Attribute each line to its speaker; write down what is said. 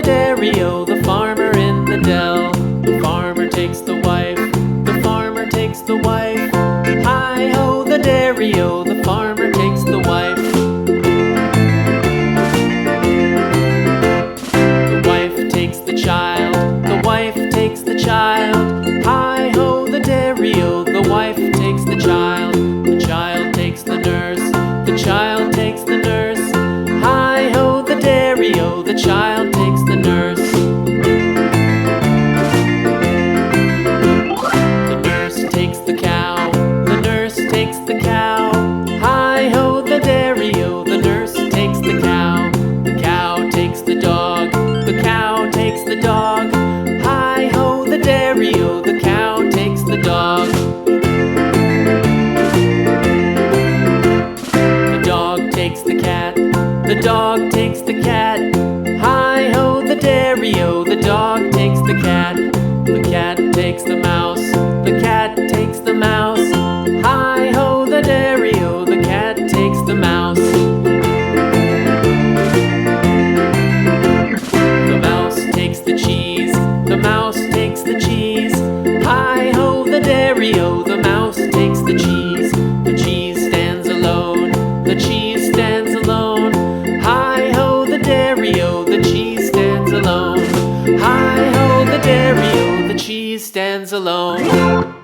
Speaker 1: dairy-o, the farmer in the dell. The farmer takes the wife, the farmer takes the wife. Hi-ho, the dairy-o, the farmer takes the wife. The wife takes the child, the wife takes the child. Hi-ho, the dairy-o, the wife takes the child. The child takes the nurse, the child takes the nurse. Hi-ho, the dairy-o, the child takes the nurse. The nurse takes the cow, the nurse takes the cow. Hi-ho, the dairy-o, the nurse takes the cow. The cow takes the dog, the cow takes the dog. Hi-ho, the dairy-o, the cow takes the dog. The dog takes the cat, the dog takes the cat. Hi-ho, the dairy-o, the dog takes the cat. The cat takes the mouse, the cat takes the mouse. Hi-ho, the dairy-o, the cat takes the mouse. The mouse takes the cheese, the mouse takes the cheese. Hi-ho, the dairy-o, the mouse takes the cheese. The cheese stands alone, the cheese stands alone. Hi-ho, the dairy-o, the cheese stands alone. Hi-ho, the dairy-o, the cheese stands alone.